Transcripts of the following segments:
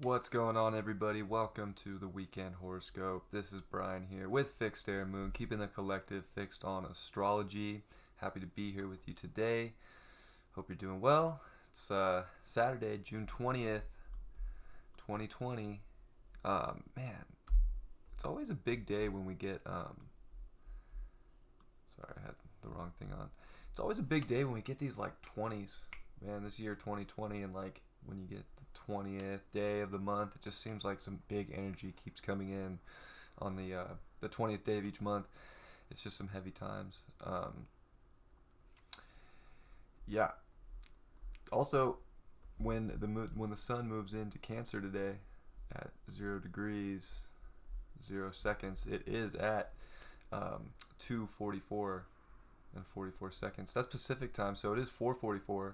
What's going on, everybody? Welcome to the weekend horoscope. This is Brian here with Fixed Air Moon, keeping the collective fixed on astrology. Happy to be here with you today. Hope you're doing well. It's Saturday, June 20th, 2020. Man, it's always a big day when we get. Sorry, I had the wrong thing on. It's always a big day when we get these like 20s. Man, this year 2020, and like when you get the 20th day of the month, it just seems like some big energy keeps coming in on the 20th day of each month. It's just some heavy times. Yeah. Also, when the sun moves into Cancer today at 0 degrees 0 seconds, it is at 2:44 and 44 seconds. That's Pacific time, so it is 4:44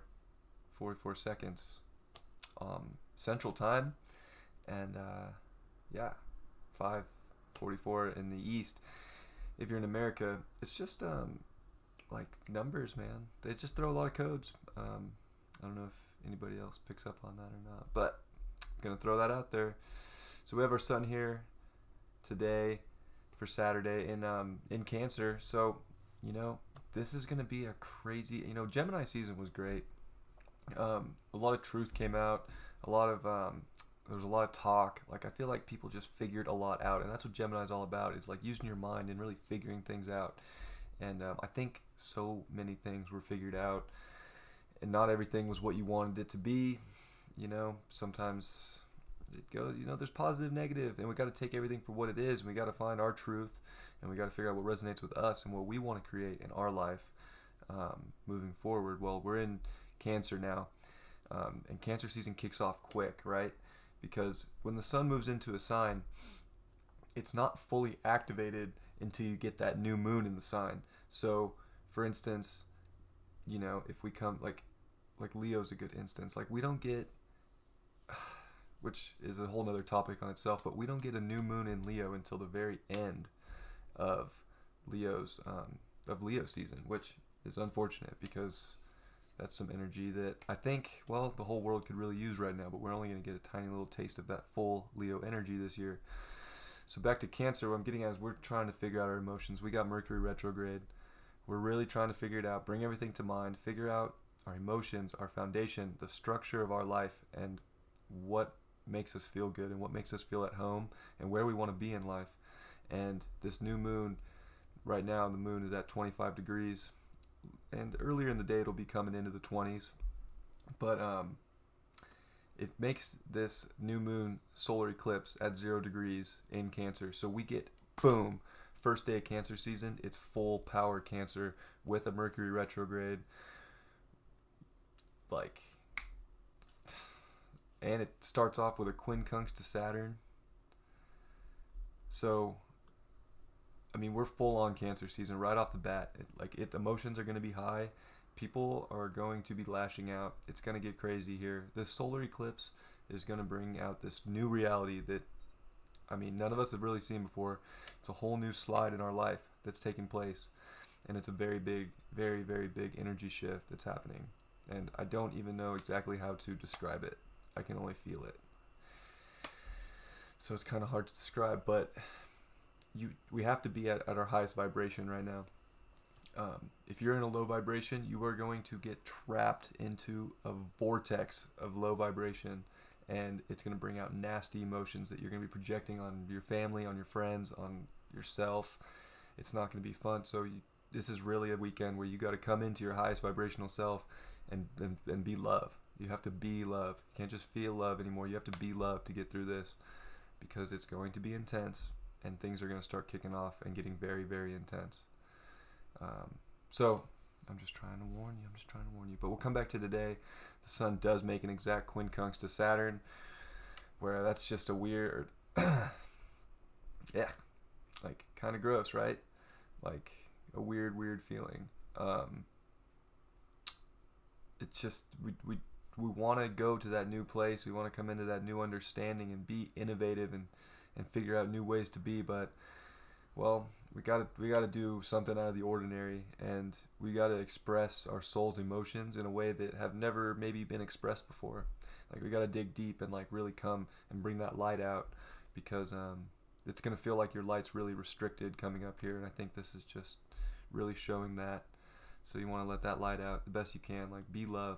seconds Central time, and yeah, 5:44 in the East. If you're in America, it's just like numbers, man. They just throw a lot of codes. I don't know if anybody else picks up on that or not, but I'm gonna throw that out there. So we have our sun here today for Saturday in Cancer. So this is gonna be a crazy. Gemini season was great. A lot of truth came out. A lot of there was a lot of talk. Like I feel like people just figured a lot out, and that's what Gemini is all about. Is like using your mind and really figuring things out. And I think so many things were figured out, and not everything was what you wanted it to be. Sometimes it goes. There's positive, negative, and we got to take everything for what it is. And we got to find our truth, and we got to figure out what resonates with us and what we want to create in our life moving forward. Well, we're in Cancer now, and Cancer season kicks off quick, right? Because when the sun moves into a sign, it's not fully activated until you get that new moon in the sign. So, for instance, if we come like Leo's a good instance. Like we don't get, which is a whole nother topic on itself, but we don't get a new moon in Leo until the very end of Leo season, which is unfortunate because that's some energy that I think, well, the whole world could really use right now, but we're only going to get a tiny little taste of that full Leo energy this year. So back to Cancer, what I'm getting at is we're trying to figure out our emotions. We got Mercury retrograde. We're really trying to figure it out, bring everything to mind, figure out our emotions, our foundation, the structure of our life, and what makes us feel good and what makes us feel at home and where we want to be in life. And this new moon, right now, the moon is at 25 degrees. And earlier in the day, it'll be coming into the 20s. But it makes this new moon solar eclipse at 0 degrees in Cancer. So we get, boom, first day of Cancer season. It's full power Cancer with a Mercury retrograde. And it starts off with a quincunx to Saturn. So we're full on Cancer season right off the bat. Emotions are going to be high. People are going to be lashing out. It's going to get crazy here. This solar eclipse is going to bring out this new reality that, none of us have really seen before. It's a whole new slide in our life that's taking place. And it's a very big, very, very big energy shift that's happening. And I don't even know exactly how to describe it. I can only feel it. So it's kind of hard to describe, but we have to be at our highest vibration right now. If you're in a low vibration, you are going to get trapped into a vortex of low vibration, and it's going to bring out nasty emotions that you're going to be projecting on your family, on your friends, on yourself. It's not going to be fun. So this is really a weekend where you got to come into your highest vibrational self and be love. You have to be love. You can't just feel love anymore. You have to be love to get through this, because it's going to be intense. And things are going to start kicking off and getting very, very intense. So I'm just trying to warn you. But we'll come back to today. The sun does make an exact quincunx to Saturn, where that's just a weird, yeah, like kind of gross, right? Like a weird feeling. It's just we want to go to that new place. We want to come into that new understanding and be innovative and figure out new ways to be, but well, we gotta do something out of the ordinary, and we gotta express our soul's emotions in a way that have never maybe been expressed before. Like we got to dig deep and like really come and bring that light out, because it's going to feel like your light's really restricted coming up here, and I think this is just really showing that. So you want to let that light out the best you can, like be love.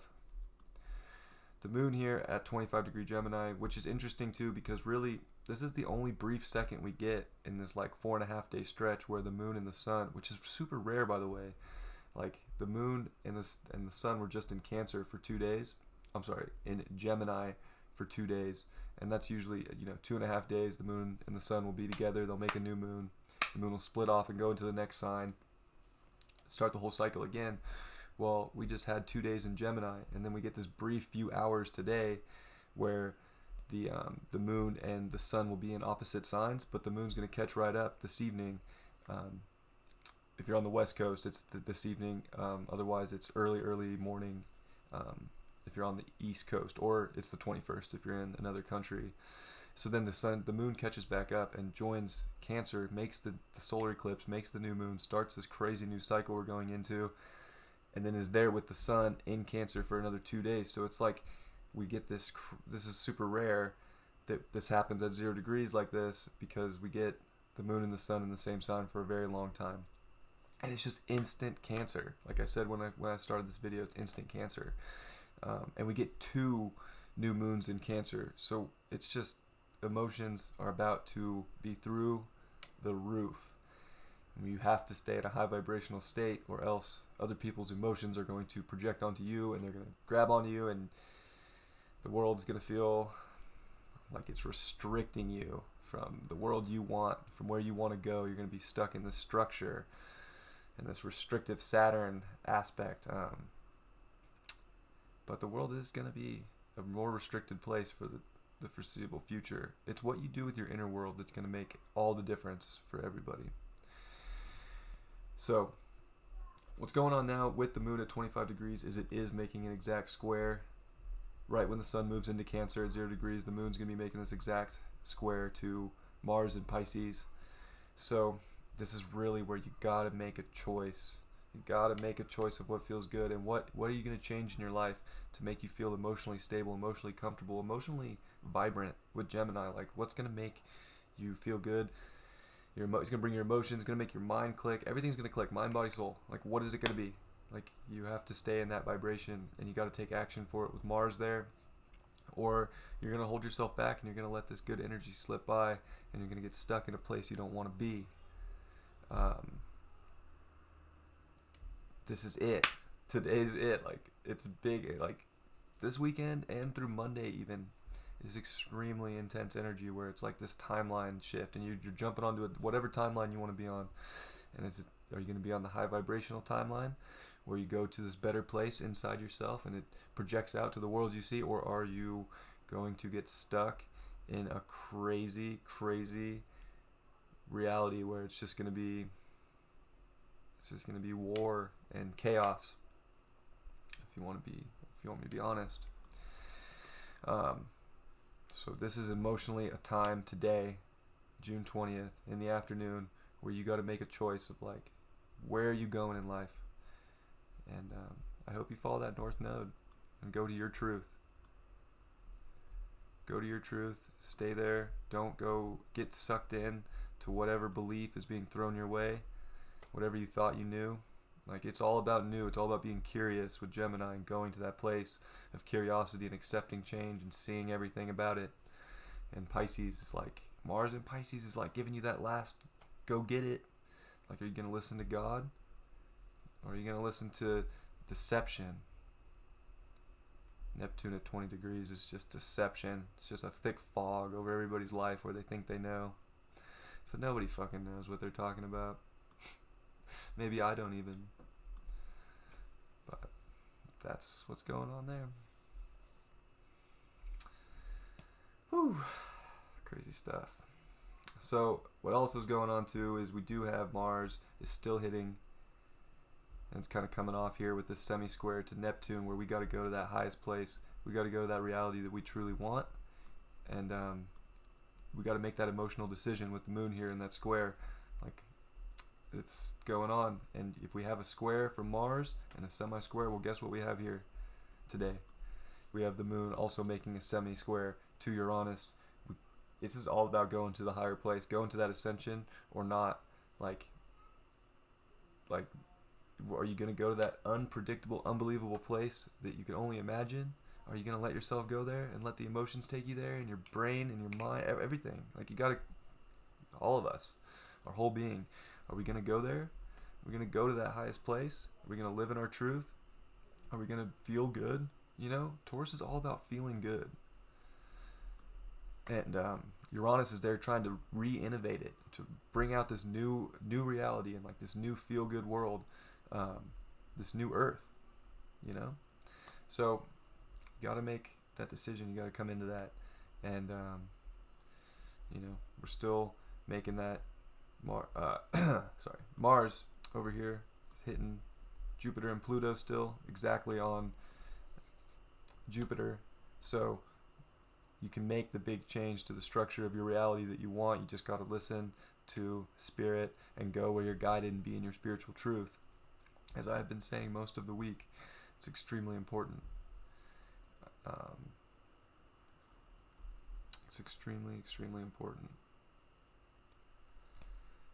The moon here at 25 degree Gemini, which is interesting too, because really this is the only brief second we get in this like 4.5 day stretch where the moon and the sun, which is super rare by the way, like the moon and the sun were just in Cancer for 2 days. I'm sorry, in Gemini for 2 days, and that's usually 2.5 days. The moon and the sun will be together. They'll make a new moon. The moon will split off and go into the next sign, start the whole cycle again. Well, we just had 2 days in Gemini, and then we get this brief few hours today where the moon and the sun will be in opposite signs, but the moon's going to catch right up this evening. If you're on the West Coast, it's this evening. Otherwise, it's early morning if you're on the East Coast, or it's the 21st if you're in another country. So then the moon catches back up and joins Cancer, makes the solar eclipse, makes the new moon, starts this crazy new cycle we're going into, and then is there with the sun in Cancer for another 2 days. So it's like we get this is super rare that this happens at 0 degrees like this, because we get the moon and the sun in the same sign for a very long time. And it's just instant Cancer. Like I said when I started this video, it's instant Cancer. And we get 2 new moons in Cancer. So it's just, emotions are about to be through the roof. You have to stay at a high vibrational state, or else other people's emotions are going to project onto you, and they're going to grab onto you, and the world is going to feel like it's restricting you from the world you want, from where you want to go. You're going to be stuck in this structure and this restrictive Saturn aspect. But the world is going to be a more restricted place for the foreseeable future. It's what you do with your inner world that's going to make all the difference for everybody. So what's going on now with the moon at 25 degrees is it is making an exact square. Right when the sun moves into Cancer at 0 degrees, the moon's going to be making this exact square to Mars in Pisces. So this is really where you got to make a choice. You got to make a choice of what feels good, and what are you going to change in your life to make you feel emotionally stable, emotionally comfortable, emotionally vibrant with Gemini. Like what's going to make you feel good? It's going to bring your emotions, it's going to make your mind click. Everything's going to click, mind, body, soul. Like what is it going to be? Like you have to stay in that vibration, and you got to take action for it with Mars there, or you're going to hold yourself back and you're going to let this good energy slip by, and you're going to get stuck in a place you don't want to be. This is it. Today's it. Like it's big. Like this weekend and through Monday even is extremely intense energy, where it's like this timeline shift, and you're jumping onto whatever timeline you want to be on. And are you going to be on the high vibrational timeline, where you go to this better place inside yourself and it projects out to the world you see, or are you going to get stuck in a crazy reality where it's just going to be war and chaos, if you want me to be honest. So this is emotionally a time today, June 20th in the afternoon, where you got to make a choice of like, where are you going in life? And I hope you follow that North Node and go to your truth. Go to your truth. Stay there. Don't go get sucked in to whatever belief is being thrown your way, whatever you thought you knew. Like it's all about new. It's all about being curious with Gemini and going to that place of curiosity and accepting change and seeing everything about it. And Pisces is like, Mars in Pisces is like giving you that last go get it. Like, are you going to listen to God? Or are you going to listen to deception? Neptune at 20 degrees is just deception. It's just a thick fog over everybody's life where they think they know. But nobody fucking knows what they're talking about. Maybe I don't even. But that's what's going on there. Whew. Crazy stuff. So what else is going on too is we do have Mars is still hitting, and it's kind of coming off here with this semi-square to Neptune, where we got to go to that highest place. We got to go to that reality that we truly want, and we got to make that emotional decision with the moon here in that square. Like, it's going on, and if we have a square for Mars and a semi-square, well, guess what we have here today? we have the moon also making a semi-square to Uranus. This is all about going to the higher place, going to that ascension or not. Like, are you going to go to that unpredictable, unbelievable place that you can only imagine? Are you going to let yourself go there and let the emotions take you there, and your brain and your mind, everything? Like, you got to, all of us, our whole being, are we going to go there? Are we going to go to that highest place? Are we going to live in our truth? Are we going to feel good? You know, Taurus is all about feeling good. And Uranus is there trying to re-innovate it, to bring out this new reality and like this new feel-good world, this new Earth, you know? So you got to make that decision. You got to come into that. And, you know, we're still making that. Mars over here hitting Jupiter and Pluto still exactly on Jupiter. So you can make the big change to the structure of your reality that you want. You just got to listen to spirit and go where you're guided and be in your spiritual truth. As I have been saying most of the week, it's extremely important. It's extremely, extremely important.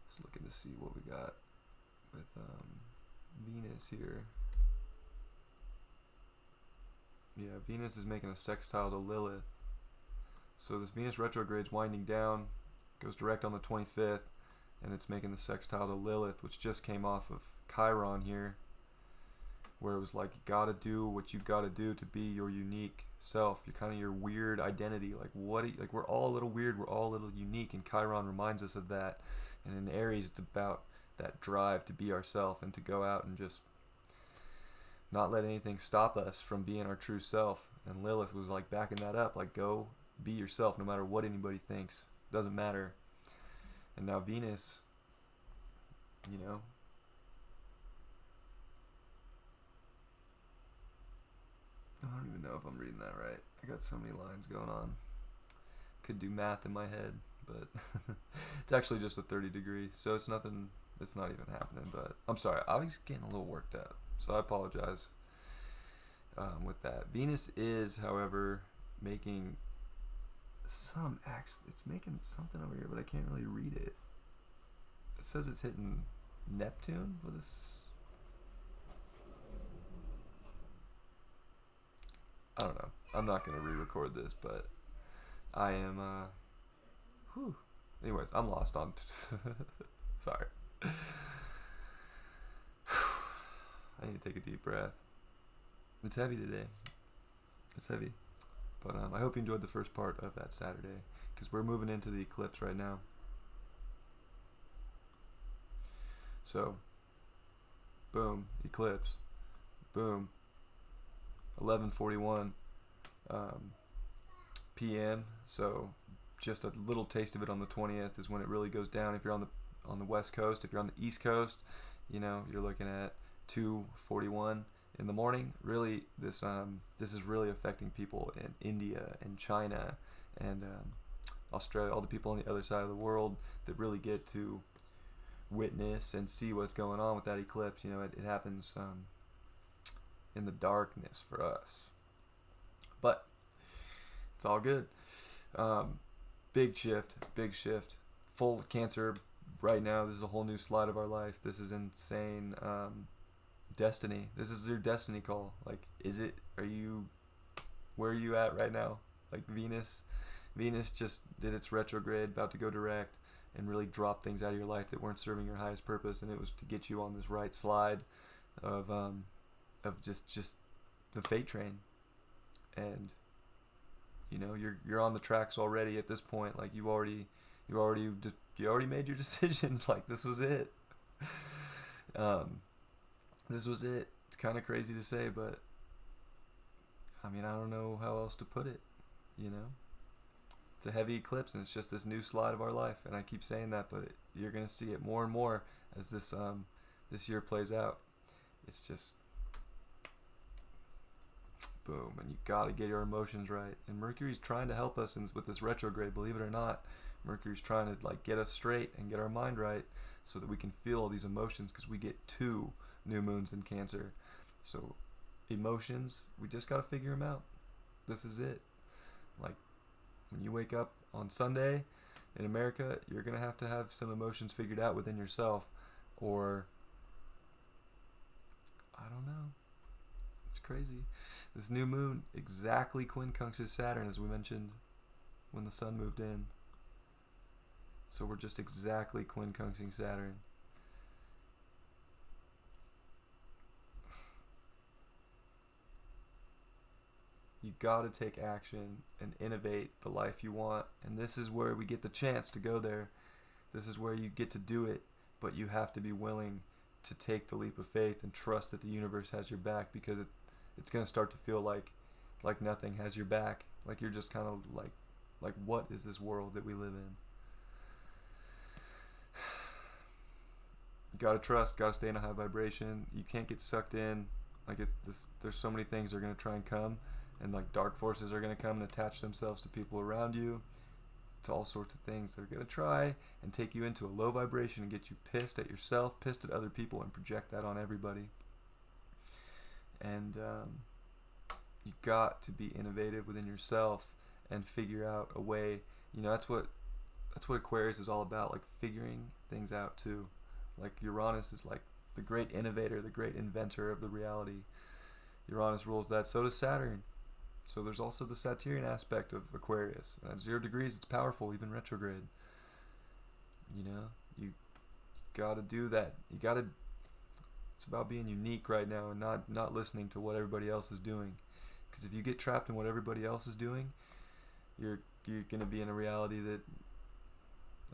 Just looking to see what we got with Venus here. Yeah, Venus is making a sextile to Lilith. So this Venus retrograde's winding down, goes direct on the 25th, and it's making the sextile to Lilith, which just came off of Chiron here, where it was like, you gotta do what you gotta do to be your unique self. You're kind of your weird identity. Like, like we're all a little weird, we're all a little unique, and Chiron reminds us of that. And in Aries, it's about that drive to be ourself and to go out and just not let anything stop us from being our true self. And Lilith was like backing that up, like, go be yourself no matter what anybody thinks. Doesn't matter. And now Venus, you know, I don't even know if I'm reading that right. I got so many lines going on. Could do math in my head, but it's actually just a 30 degree, so it's nothing, it's not even happening. But I'm sorry, I was getting a little worked up, so I apologize with that. Venus is, however, making some it's making something over here, but I can't really read it. It says it's hitting Neptune with this. I don't know. I'm not gonna re-record this, but I am. Anyways, I'm lost on. Sorry. I need to take a deep breath. It's heavy today. It's heavy. But I hope you enjoyed the first part of that Saturday, because we're moving into the eclipse right now. So, boom, eclipse. Boom. 11:41 p.m. So, just a little taste of it on the 20th is when it really goes down. If you're on the West Coast, if you're on the East Coast, you know, you're looking at 2:41 in the morning. Really, this is really affecting people in India and China and Australia, all the people on the other side of the world that really get to witness and see what's going on with that eclipse. You know, it happens in the darkness for us, but it's all good. Big shift. Full Cancer right now. This is a whole new slide of our life. This is insane. Destiny. This is your destiny call. Like, where are you at right now? Like, Venus just did its retrograde, about to go direct and really drop things out of your life that weren't serving your highest purpose, and it was to get you on this right slide of just the fate train. And you know, you're on the tracks already at this point. Like, you already made your decisions. Like, this was it. This was it. It's kind of crazy to say, but I mean, I don't know how else to put it, you know? It's a heavy eclipse, and it's just this new slide of our life, and I keep saying that, but you're going to see it more and more as this year plays out. It's just boom, and you got to get your emotions right. And Mercury's trying to help us with this retrograde, believe it or not. Mercury's trying to, like, get us straight and get our mind right so that we can feel all these emotions, because we get 2 new moons in Cancer. So emotions, we just got to figure them out. this is it. Like, when you wake up on Sunday in America, you're going to have some emotions figured out within yourself, or I don't know. It's crazy. This new moon exactly quincunxes Saturn, as we mentioned when the sun moved in. So we're just exactly quincunxing Saturn. You got to take action and innovate the life you want. And this is where we get the chance to go there. This is where you get to do it. But you have to be willing to take the leap of faith and trust that the universe has your back, because it's going to start to feel like nothing has your back. Like you're just kind of like what is this world that we live in? You got to trust, got to stay in a high vibration. You can't get sucked in. Like there's so many things that are going to try and come. And like dark forces are going to come and attach themselves to people around you, to all sorts of things. They're going to try and take you into a low vibration and get you pissed at yourself, pissed at other people, and project that on everybody. And you got to be innovative within yourself and figure out a way. You know, that's what Aquarius is all about, like figuring things out too. Like Uranus is like the great innovator, the great inventor of the reality. Uranus rules that. So does Saturn. So there's also the Saturnian aspect of Aquarius. At 0 degrees, it's powerful, even retrograde. You know, you gotta do that. You gotta. It's about being unique right now and not listening to what everybody else is doing. Because if you get trapped in what everybody else is doing, you're gonna be in a reality that.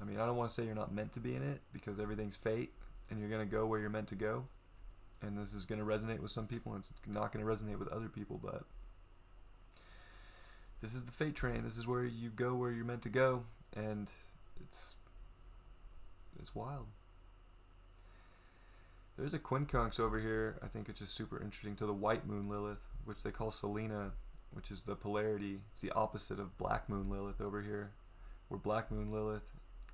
I mean, I don't want to say you're not meant to be in it, because everything's fate, and you're gonna go where you're meant to go. And this is gonna resonate with some people, and it's not gonna resonate with other people, but. This is the fate train. This is where you go where you're meant to go, and it's wild. There's a quincunx over here, I think, which is super interesting, to the white moon Lilith, which they call Selena, which is the polarity. It's the opposite of black moon Lilith over here, where black moon Lilith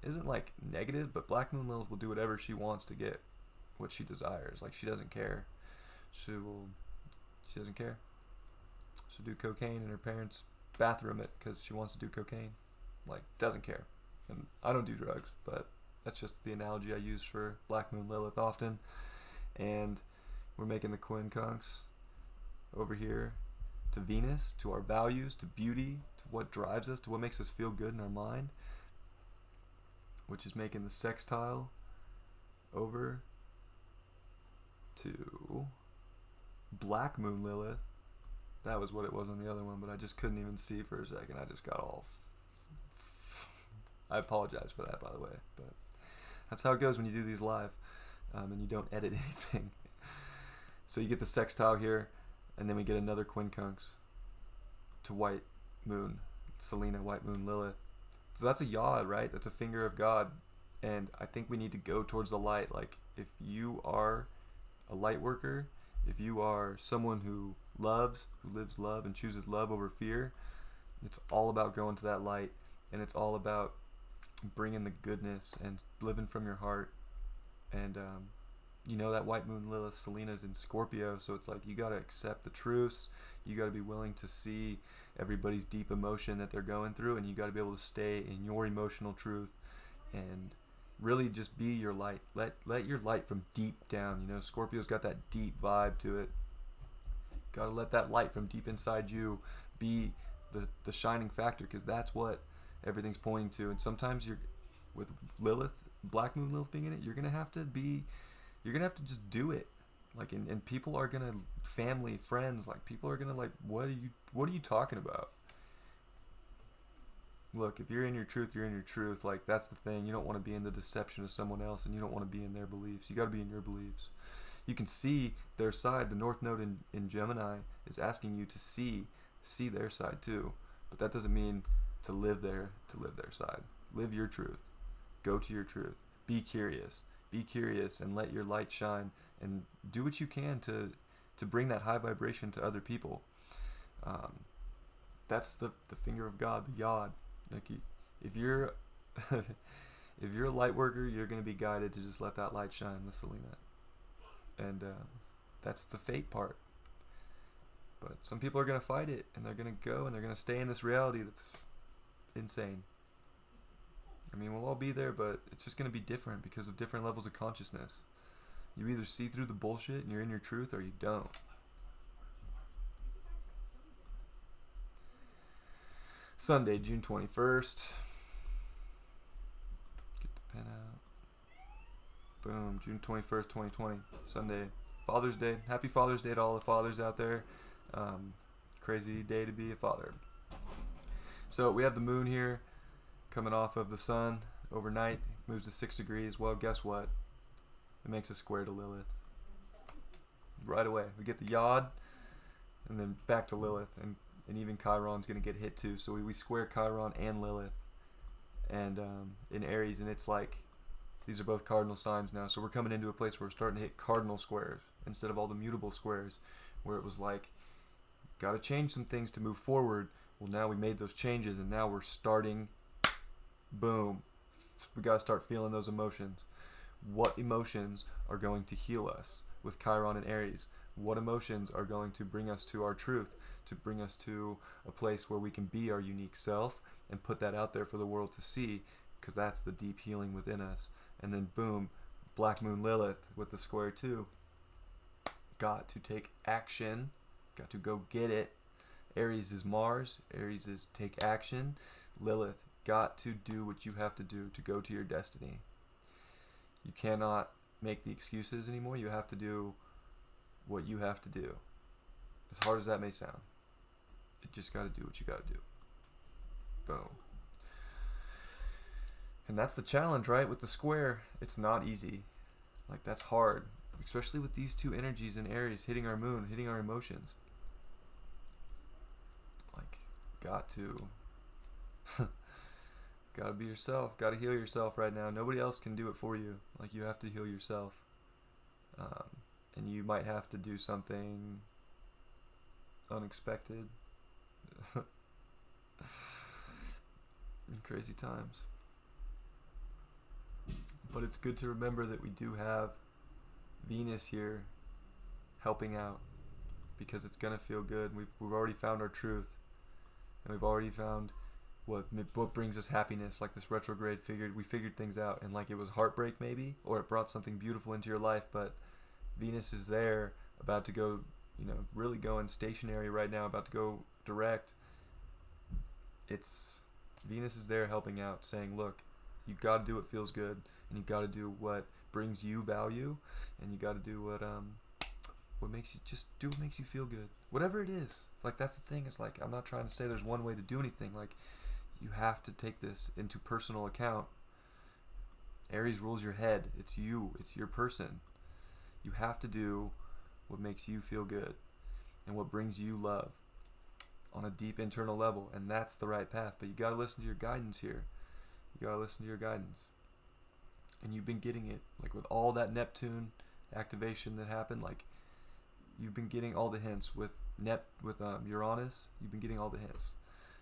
isn't like negative, but black moon Lilith will do whatever she wants to get what she desires. Like, she doesn't care. She doesn't care. She'll do cocaine in her parents' bathroom it because she wants to do cocaine. Like, doesn't care. And I don't do drugs, but that's just the analogy I use for black moon Lilith often. And we're making the quincunx over here to Venus, to our values, to beauty, to what drives us, to what makes us feel good in our mind, which is making the sextile over to black moon Lilith. That was what it was on the other one, but I just couldn't even see for a second. I just got all... I apologize for that, by the way. But that's how it goes when you do these live, and you don't edit anything. So you get the sextile here, and then we get another quincunx to white moon, Selena, white moon Lilith. So that's a yod, right? That's a finger of God. And I think we need to go towards the light. Like, if you are a light worker, if you are someone who lives love and chooses love over fear, it's all about going to that light, and it's all about bringing the goodness and living from your heart. And you know, that white moon Lilith, Selena's in Scorpio, so it's like you got to accept the truths. You got to be willing to see everybody's deep emotion that they're going through, and you got to be able to stay in your emotional truth and really just be your light. Let your light from deep down. You know, Scorpio's got that deep vibe to it. Got to let that light from deep inside you be the shining factor, because that's what everything's pointing to. And sometimes you're, with Lilith, black moon Lilith being in it, you're gonna have to just do it. Like, and people are gonna, family, friends, like, people are gonna, like, what are you talking about? Look, if you're in your truth, you're in your truth. Like, that's the thing. You don't want to be in the deception of someone else, and you don't want to be in their beliefs. You got to be in your beliefs. You can see their side. The North Node in Gemini is asking you to see their side too. But that doesn't mean to live their side. Live your truth. Go to your truth. Be curious. Be curious and let your light shine, and do what you can to bring that high vibration to other people. That's the finger of God, the yod. Like, if you're if you're a light worker, you're going to be guided to just let that light shine with Selena. And that's the fate part. But some people are going to fight it, and they're going to go, and they're going to stay in this reality that's insane. I mean, we'll all be there, but it's just going to be different because of different levels of consciousness. You either see through the bullshit and you're in your truth, or you don't. Sunday, June 21st. Get the pen out. Boom, June 21st, 2020. Sunday. Father's Day. Happy Father's Day to all the fathers out there. Crazy day to be a father. So we have the moon here coming off of the sun overnight. Moves to 6 degrees. Well, guess what? It makes a square to Lilith. Right away. We get the Yod and then back to Lilith. And even Chiron's going to get hit too. So we square Chiron and Lilith. And in Aries. And it's like, these are both cardinal signs now. So we're coming into a place where we're starting to hit cardinal squares instead of all the mutable squares. Where it was like, got to change some things to move forward. Well, now we made those changes and now we're starting, boom. We got to start feeling those emotions. What emotions are going to heal us with Chiron and Aries? What emotions are going to bring us to our truth, to bring us to a place where we can be our unique self and put that out there for the world to see, because that's the deep healing within us. And then boom, Black Moon Lilith with the square too. Got to take action, got to go get it. Aries is Mars, Aries is take action. Lilith, got to do what you have to do to go to your destiny. You cannot make the excuses anymore. You have to do what you have to do. As hard as that may sound. You just got to do what you got to do. Boom. And that's the challenge, right? With the square, it's not easy. Like, that's hard. Especially with these two energies in Aries hitting our moon, hitting our emotions. Like, got to. Gotta be yourself. Gotta heal yourself right now. Nobody else can do it for you. Like, you have to heal yourself. And you might have to do something unexpected. In crazy times. But it's good to remember that we do have Venus here helping out, because it's gonna feel good. We've already found our truth, and we've already found what brings us happiness. Like, this retrograde we figured things out, and like, it was heartbreak maybe, or it brought something beautiful into your life, but Venus is there, about to go, really going stationary right now, about to go direct. Venus is there helping out, saying, look, you got to do what feels good, and you got to do what brings you value, and you got to do what makes you feel good, whatever it is. Like, that's the thing. It's like, I'm not trying to say there's one way to do anything. Like, you have to take this into personal account. Aries rules your head. It's you. It's your person. You have to do what makes you feel good and what brings you love on a deep internal level, and that's the right path. But you got to listen to your guidance here. You got to listen to your guidance. And you've been getting it. Like, with all that Neptune activation that happened, like, you've been getting all the hints. With Uranus, you've been getting all the hints.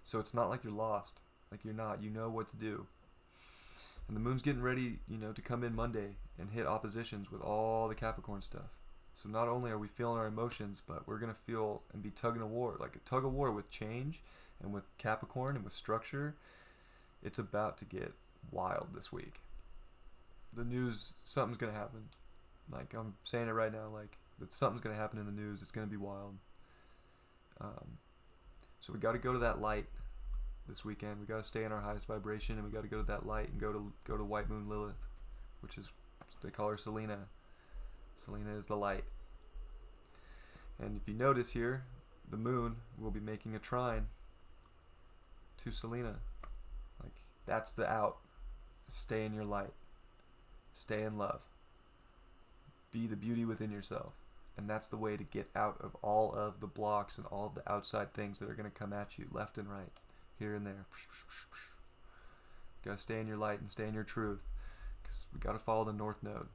So it's not like you're lost. Like, you're not. You know what to do. And the moon's getting ready, to come in Monday and hit oppositions with all the Capricorn stuff. So not only are we feeling our emotions, but we're going to feel and be tugging a war. Like a tug of war with change and with Capricorn and with structure. It's about to get wild this week. The news, something's going to happen. Like, I'm saying it right now, like, that something's going to happen in the news. It's going to be wild. So we got to go to that light this weekend. We got to stay in our highest vibration, and we got to go to that light and go to White Moon Lilith, which is, they call her Selena. Selena is the light. And if you notice here, the moon will be making a trine to Selena. Like, that's the out. Stay in your light. Stay in love. Be the beauty within yourself. And that's the way to get out of all of the blocks and all of the outside things that are going to come at you left and right, here and there. Got to stay in your light and stay in your truth, because we got to follow the North Node.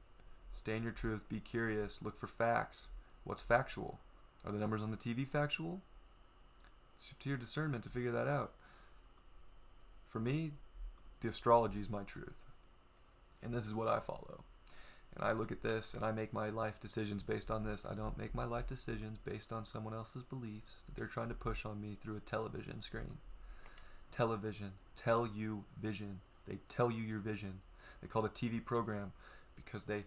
Stay in your truth. Be curious. Look for facts. What's factual? Are the numbers on the TV factual? It's to your discernment to figure that out. For me, the astrology is my truth. And this is what I follow. and I look at this and I make my life decisions based on this. I don't make my life decisions based on someone else's beliefs that they're trying to push on me through a television screen. Television. Tell you vision. They tell you your vision. They call it a TV program because they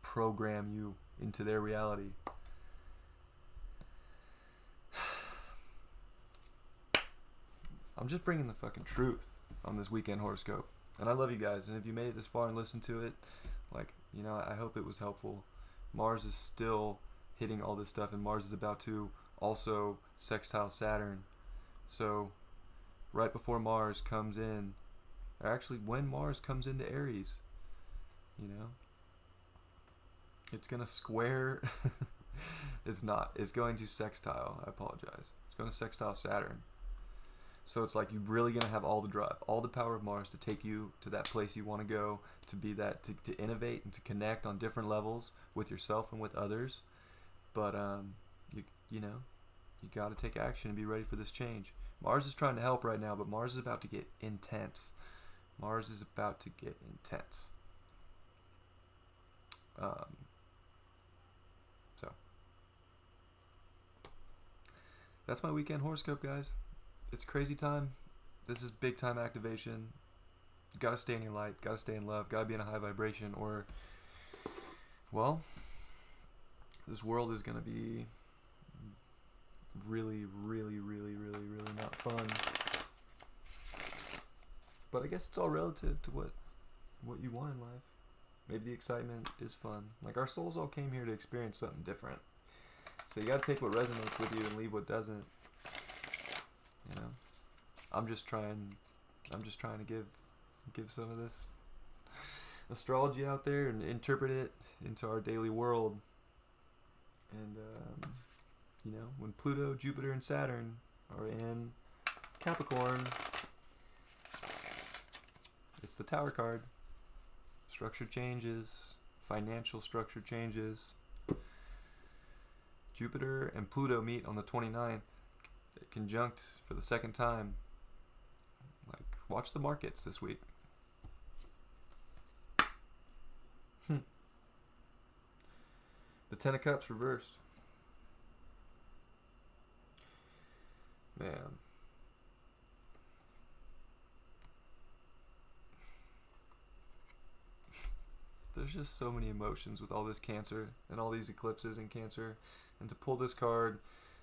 program you into their reality. I'm just bringing the fucking truth on this weekend horoscope. And I love you guys. And if you made it this far and listened to it, like, you know, I hope it was helpful. Mars is still hitting all this stuff, and Mars is about to also sextile Saturn. So right before Mars comes in, or actually when Mars comes into Aries, you know, it's going to square. It's not. It's going to sextile. I apologize. It's going to sextile Saturn. So it's like you're really going to have all the drive, all the power of Mars to take you to that place you want to go, to be that, to innovate and to connect on different levels with yourself and with others. But, you know, you got to take action and be ready for this change. Mars is trying to help right now, but Mars is about to get intense. Mars is about to get intense. So that's my weekend horoscope, guys. It's crazy time. This is big time activation. You gotta stay in your light, gotta stay in love, gotta be in a high vibration, or, well, this world is gonna be really, really, really, really, really not fun. But I guess it's all relative to what you want in life. Maybe the excitement is fun. Like, our souls all came here to experience something different. So you gotta take what resonates with you and leave what doesn't. You know, I'm just trying to give some of this astrology out there and interpret it into our daily world. And you know, when Pluto, Jupiter, and Saturn are in Capricorn, it's the Tower card. Structure changes, financial structure changes. Jupiter and Pluto meet on the 29th. Conjunct for the second time. Like, watch the markets this week. The Ten of Cups reversed. Man. There's just so many emotions with all this Cancer and all these eclipses in Cancer. And to pull this card,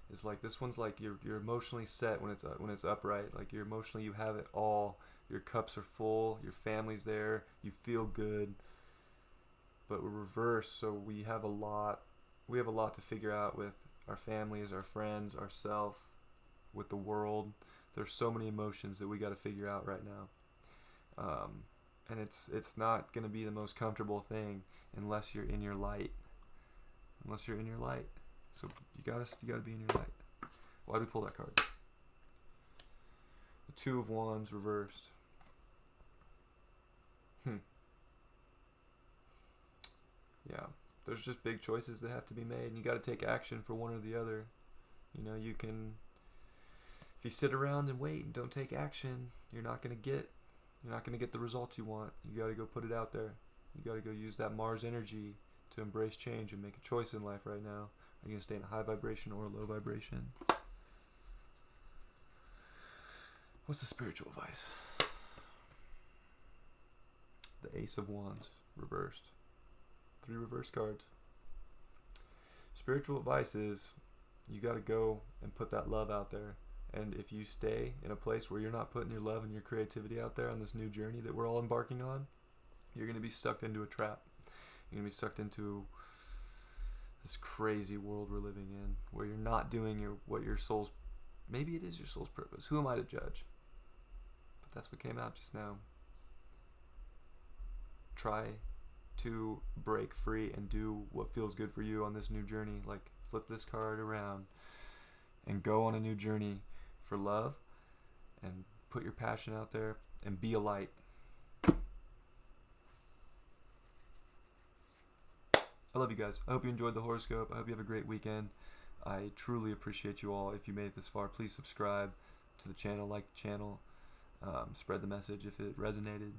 is like, this one's like you're emotionally set when it's upright. Like, you're emotionally, you have it all. Your cups are full. Your family's there. You feel good. But we're reversed, so we have a lot to figure out with our families, our friends, ourselves, with the world. There's so many emotions that we got to figure out right now. And it's not gonna be the most comfortable thing unless you're in your light. So you gotta be in your light. Why do we pull that card? The Two of Wands reversed. Yeah, there's just big choices that have to be made, and you got to take action for one or the other. You know, you can, if you sit around and wait and don't take action, you're not gonna get the results you want. You got to go put it out there. You got to go use that Mars energy to embrace change and make a choice in life right now. Are you going to stay in a high vibration or a low vibration? What's the spiritual advice? The Ace of Wands reversed. 3 reverse cards. Spiritual advice is you got to go and put that love out there. And if you stay in a place where you're not putting your love and your creativity out there on this new journey that we're all embarking on, you're going to be sucked into a trap. You're going to be sucked into this crazy world we're living in, where you're not doing what your soul's, maybe it is your soul's purpose. Who am I to judge? But that's what came out just now. Try to break free and do what feels good for you on this new journey. Like, flip this card around and go on a new journey for love, and put your passion out there and be a light. I love you guys. I hope you enjoyed the horoscope. I hope you have a great weekend. I truly appreciate you all. If you made it this far, please subscribe to the channel, like the channel, spread the message if it resonated.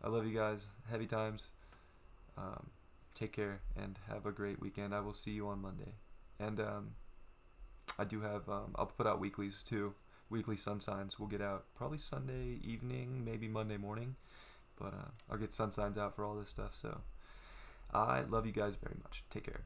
I love you guys. Heavy times. take care and have a great weekend. I will see you on Monday. And I do have, I'll put out weeklies too. Weekly sun signs will get out probably Sunday evening, maybe Monday morning. But I'll get sun signs out for all this stuff. So I love you guys very much. Take care.